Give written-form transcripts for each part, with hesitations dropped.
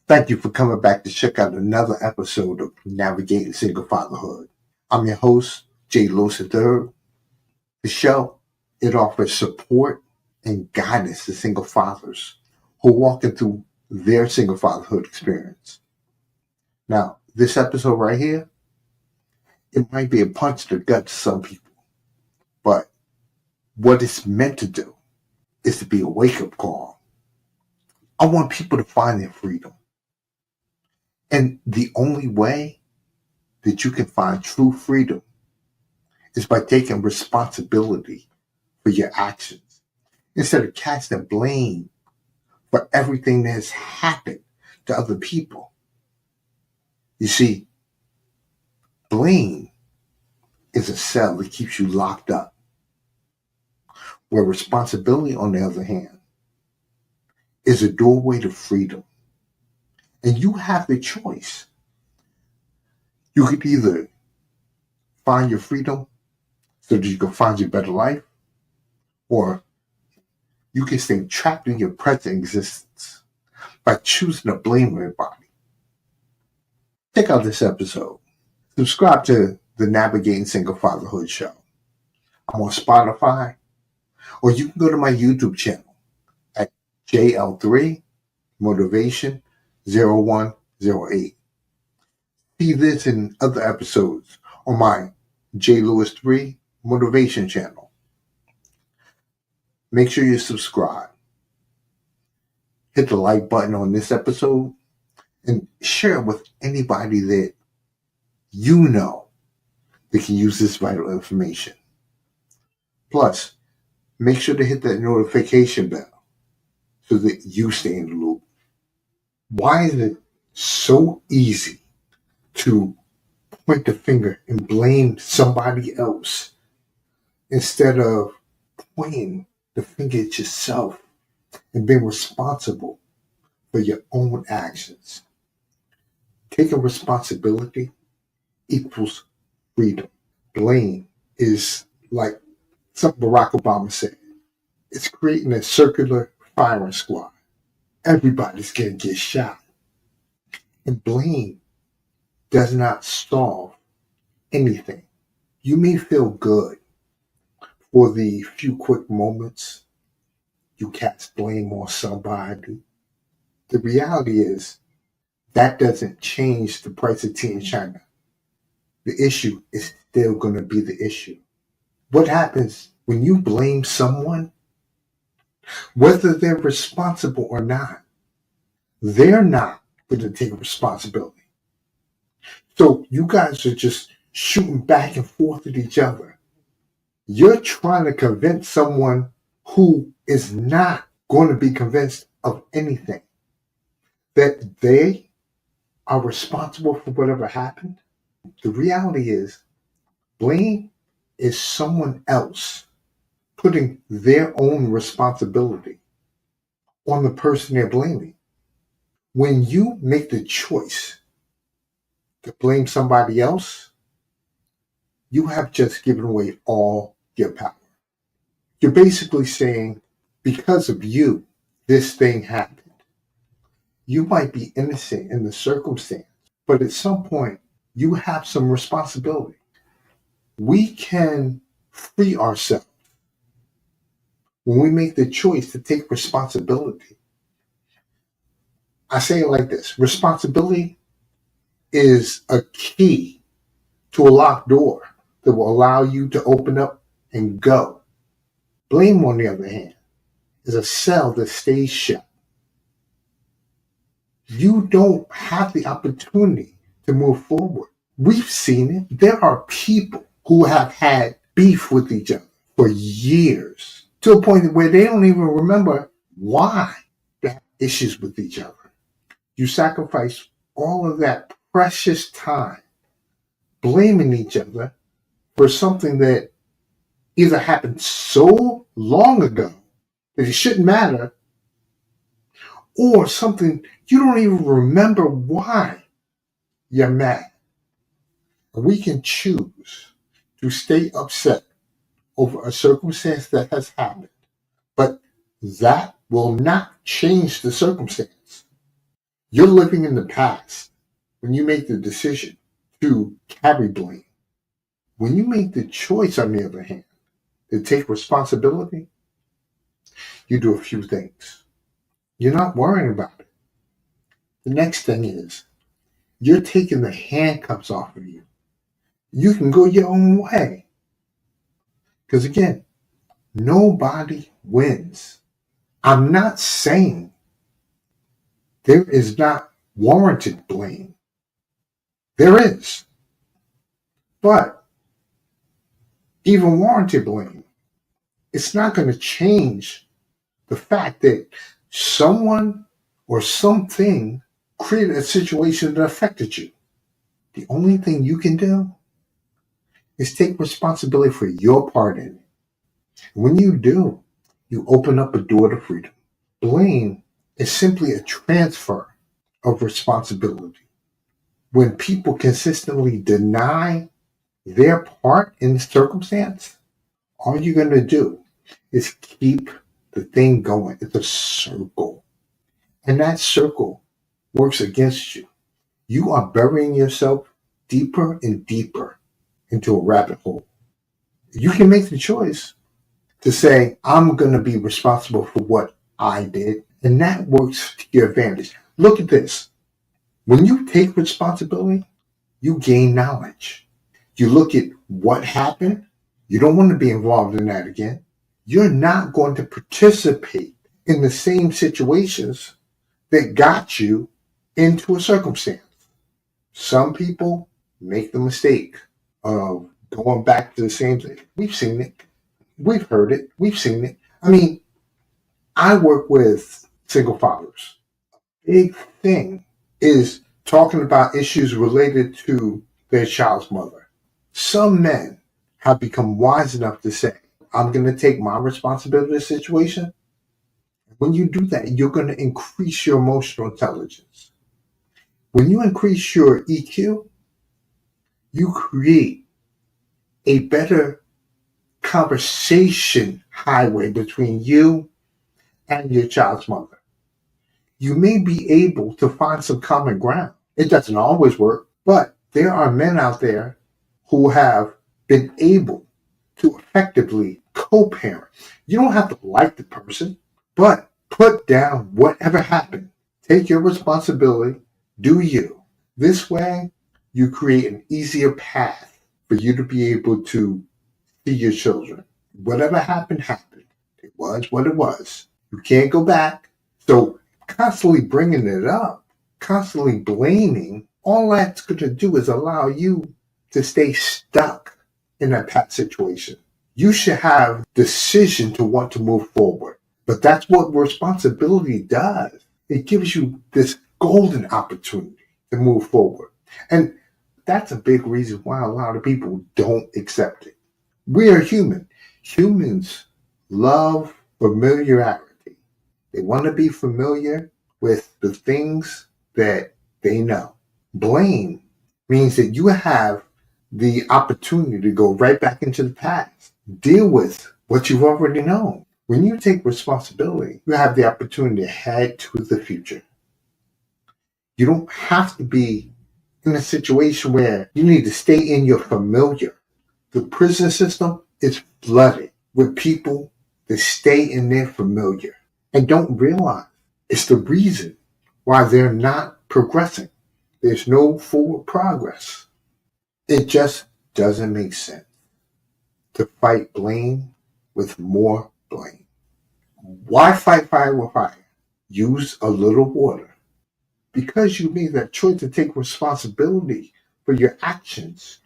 Thank you for coming back to check out another episode of Navigating Single Fatherhood. I'm your host, Jay Lewis III. The show, it offers support and guidance to single fathers who are walking through their single fatherhood experience. Now, this episode right here, it might be a punch to the gut to some people, but what it's meant to do is to be a wake-up call. I want people to find their freedom. And the only way that you can find true freedom is by taking responsibility for your actions instead of casting blame for everything that has happened to other people. You see, blame is a cell that keeps you locked up, where responsibility, on the other hand, is a doorway to freedom. And you have the choice. You could either find your freedom so that you can find your better life, or you can stay trapped in your present existence by choosing to blame everybody. Check out this episode. Subscribe to the Navigating Single Fatherhood show. I'm on Spotify, or you can go to my YouTube channel at JL3 Motivation 0108. See this and other episodes on my J Lewis 3 Motivation channel. Make sure you subscribe. Hit the like button on this episode and share it with anybody that you know that can use this vital information. Plus, make sure to hit that notification bell so that you stay in the loop. Why is it so easy to point the finger and blame somebody else instead of pointing the finger at yourself and being responsible for your own actions? Taking responsibility equals freedom. Blame is like something Barack Obama said. It's creating a circular firing squad. Everybody's going to get shot. And blame does not solve anything. You may feel good for the few quick moments you cast blame on somebody. The reality is that doesn't change the price of tea in China. The issue is still going to be the issue. What happens when you blame someone, whether they're responsible or not? They're not going to take responsibility. So you guys are just shooting back and forth at each other. You're trying to convince someone who is not going to be convinced of anything that they are responsible for whatever happened. The reality is, blame is someone else putting their own responsibility on the person they're blaming. When you make the choice to blame somebody else, you have just given away all your power. You're basically saying, because of you, this thing happened. You might be innocent in the circumstance, but at some point, you have some responsibility. We can free ourselves when we make the choice to take responsibility. I say it like this: responsibility is a key to a locked door that will allow you to open up and go. Blame, on the other hand, is a cell that stays shut. You don't have the opportunity to move forward. We've seen it. There are people who have had beef with each other for years, to a point where they don't even remember why they have issues with each other. You sacrifice all of that precious time blaming each other for something that either happened so long ago that it shouldn't matter, or something you don't even remember why you're mad. We can choose to stay upset over a circumstance that has happened, but that will not change the circumstance. You're living in the past when you make the decision to carry blame. When you make the choice, on the other hand, to take responsibility, you do a few things. You're not worrying about it. The next thing is you're taking the handcuffs off of you. You can go your own way. Because again, nobody wins. I'm not saying there is not warranted blame. There is. But even warranted blame, it's not going to change the fact that someone or something created a situation that affected you. The only thing you can do is take responsibility for your part in it. When you do, you open up a door to freedom. Blame is simply a transfer of responsibility. When people consistently deny their part in the circumstance, all you're going to do is keep the thing going. It's a circle. And that circle works against you. You are burying yourself deeper and deeper into a rabbit hole. You can make the choice to say, I'm going to be responsible for what I did. And that works to your advantage. Look at this. When you take responsibility, you gain knowledge. You look at what happened. You don't want to be involved in that again. You're not going to participate in the same situations that got you into a circumstance. Some people make the mistake of going back to the same thing. We've seen it. We've heard it. We've seen it. I mean, I work with single fathers. Big thing is talking about issues related to their child's mother. Some men have become wise enough to say, I'm going to take my responsibility in this situation. When you do that, you're going to increase your emotional intelligence. When you increase your EQ, you create a better conversation highway between you and your child's mother. You may be able to find some common ground. It doesn't always work, but there are men out there who have been able to effectively co-parent. You don't have to like the person, but put down whatever happened. Take your responsibility. Do you. This way, you create an easier path for you to be able to see your children. Whatever happened, happened. It was what it was. You can't go back. So constantly bringing it up, constantly blaming, all that's going to do is allow you to stay stuck in that past situation. You should have decision to want to move forward. But that's what responsibility does. It gives you this golden opportunity to move forward. And that's a big reason why a lot of people don't accept it. We are human. Humans love familiarity. They want to be familiar with the things that they know. Blame means that you have the opportunity to go right back into the past. Deal with what you've already known. When you take responsibility, you have the opportunity to head to the future. You don't have to be in a situation where you need to stay in your familiar. The prison system is flooded with people that stay in their familiar and don't realize it's the reason why they're not progressing. There's no forward progress. It just doesn't make sense to fight blame with more blame. Why fight fire with fire? Use a little water. Because you made that choice to take responsibility for your actions,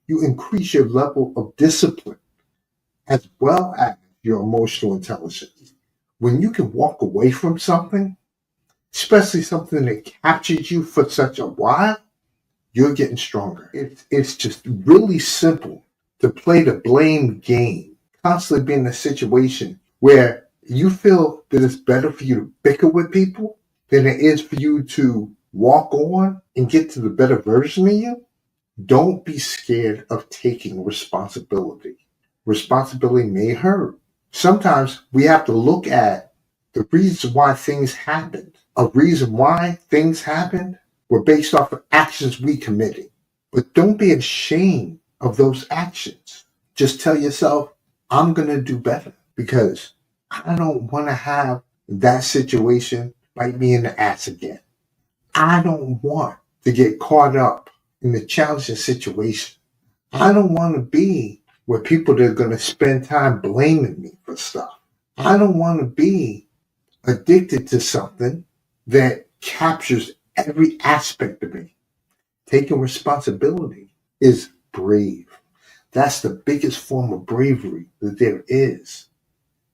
you increase your level of discipline as well as your emotional intelligence. When you can walk away from something, especially something that captured you for such a while, you're getting stronger. It's just really simple to play the blame game, constantly be in a situation where you feel that it's better for you to bicker with people than it is for you to walk on and get to the better version of you. Don't be scared of taking responsibility. Responsibility may hurt. Sometimes we have to look at the reason why things happened. a reason why things happened were based off of actions we committed. But don't be ashamed of those actions. Just tell yourself, I'm going to do better because I don't want to have that situation bite me in the ass again. I don't want to get caught up in the challenging situation. I don't want to be where people are going to spend time blaming me for stuff. I don't want to be addicted to something that captures every aspect of me. Taking responsibility is brave. That's the biggest form of bravery that there is.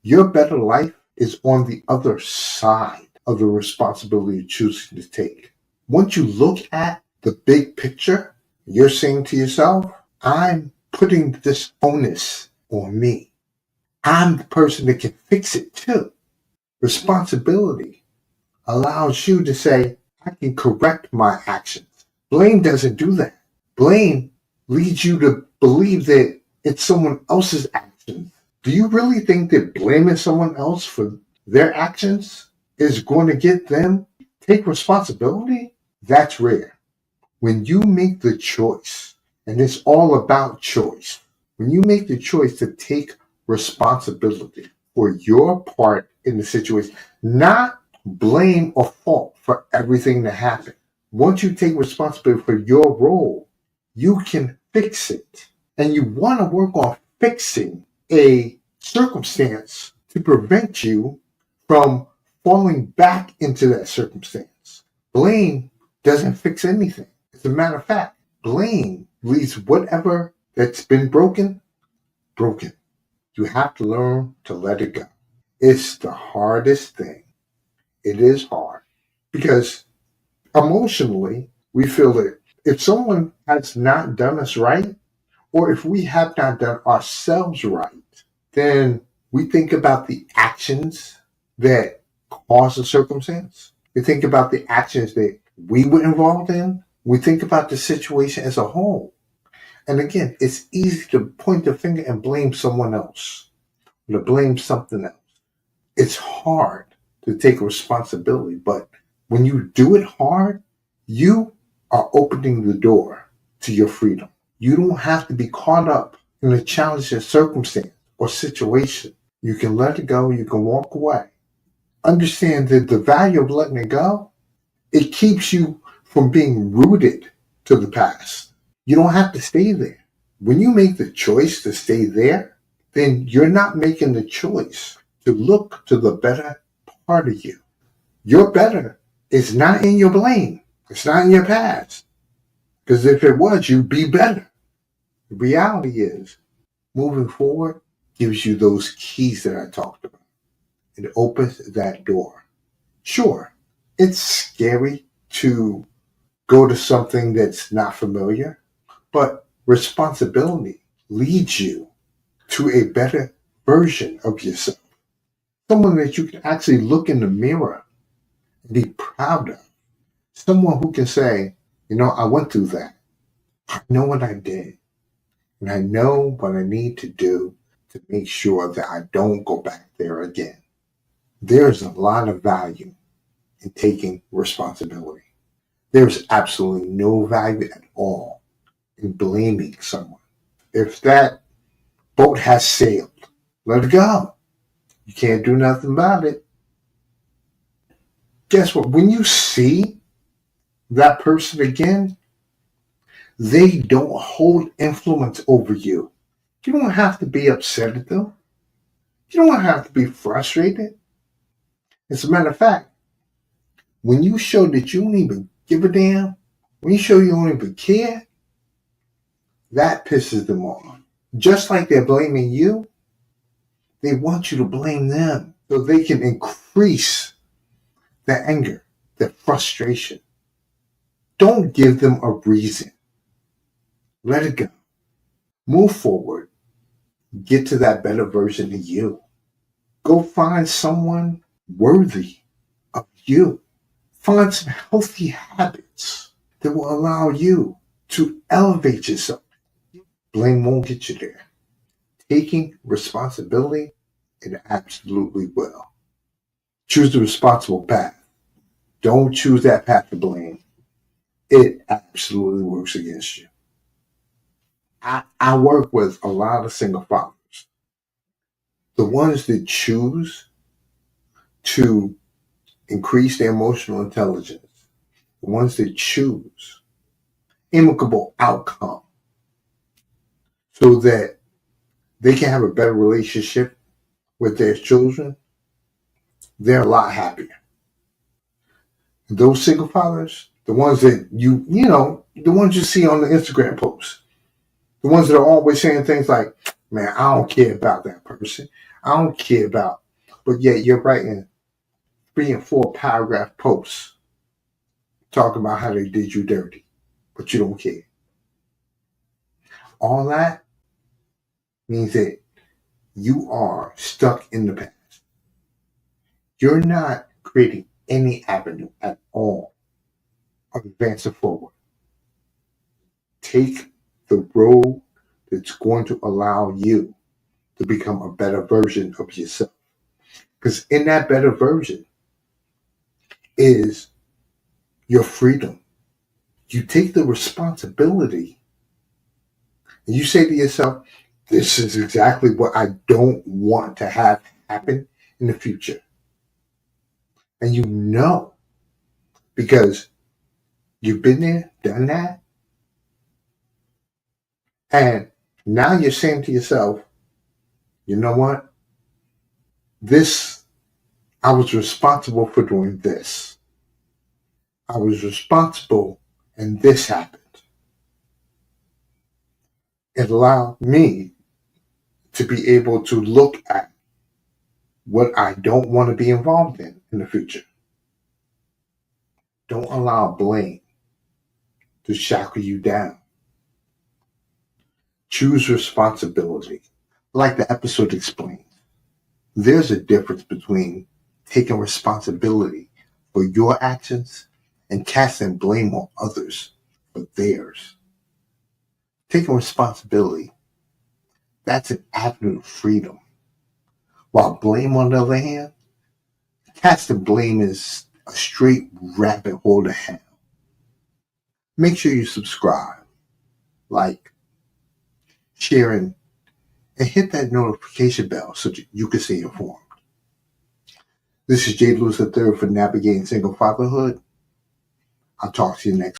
Your better life is on the other side of the responsibility you're choosing to take. Once you look at the big picture, you're saying to yourself, I'm putting this onus on me. I'm the person that can fix it too. Responsibility allows you to say, I can correct my actions. Blame doesn't do that. Blame leads you to believe that it's someone else's actions. Do you really think that blaming someone else for their actions is going to get them to take responsibility? That's rare. When you make the choice, and it's all about choice, when you make the choice to take responsibility for your part in the situation, not blame or fault for everything that happened. Once you take responsibility for your role, you can fix it. And you want to work on fixing a circumstance to prevent you from falling back into that circumstance. Blame doesn't fix anything. As a matter of fact, blame leaves whatever that's been broken. You have to learn to let it go. It's the hardest thing. It is hard because emotionally, we feel that if someone has not done us right, or if we have not done ourselves right, then we think about the actions that cause the circumstance. We think about the actions that we were involved in. We think about the situation as a whole. And again, it's easy to point the finger and blame someone else, or to blame something else. It's hard to take responsibility, but when you do it hard, you are opening the door to your freedom. You don't have to be caught up in a challenging circumstance or situation. You can let it go, you can walk away. Understand that the value of letting it go, it keeps you from being rooted to the past. You don't have to stay there. When you make the choice to stay there, then you're not making the choice to look to the better part of you. Your better is not in your blame. It's not in your past. Because if it was, you'd be better. The reality is, moving forward gives you those keys that I talked about. It opens that door. Sure, it's scary to go to something that's not familiar, but responsibility leads you to a better version of yourself. Someone that you can actually look in the mirror and be proud of. Someone who can say, I went through that. I know what I did. And I know what I need to do to make sure that I don't go back there again. There's a lot of value in taking responsibility. There's absolutely no value at all in blaming someone. If that boat has sailed, let it go. You can't do nothing about it. Guess what? When you see that person again, they don't hold influence over you. You don't have to be upset at them. You don't have to be frustrated. As a matter of fact, when you show that you don't even give a damn, when you show you don't even care, that pisses them off. Just like they're blaming you, they want you to blame them so they can increase the anger, the frustration. Don't give them a reason. Let it go. Move forward. Get to that better version of you. Go find someone worthy of you. Find some healthy habits that will allow you to elevate yourself. Blame won't get you there. Taking responsibility, it absolutely will. Choose the responsible path. Don't choose that path to blame. It absolutely works against you. I work with a lot of single fathers. The ones that choose to increase their emotional intelligence, the ones that choose amicable outcome so that they can have a better relationship with their children, they're a lot happier. Those single fathers, the ones that the ones you see on the Instagram posts, the ones that are always saying things like, man, I don't care about that person. I don't care about, but yet you're writing 3 and 4 paragraph posts talking about how they did you dirty, but you don't care. All that means that you are stuck in the past. You're not creating any avenue at all of advancing forward. Take the road that's going to allow you to become a better version of yourself. Because in that better version is your freedom. You take the responsibility and you say to yourself, this is exactly what I don't want to have happen in the future. And you know, because you've been there, done that. And now you're saying to yourself, you know what? I was responsible for doing this. I was responsible and this happened. It allowed me to be able to look at what I don't want to be involved in the future. Don't allow blame to shackle you down. Choose responsibility. Like the episode explains, there's a difference between taking responsibility for your actions and casting blame on others for theirs. Taking responsibility, that's an avenue of freedom. While blame, on the other hand, casting blame is a straight rabbit hole to hell. Make sure you subscribe, like, sharing, and hit that notification bell so that you can stay informed. This is J. Lewis III for Navigating Single Fatherhood. I'll talk to you next.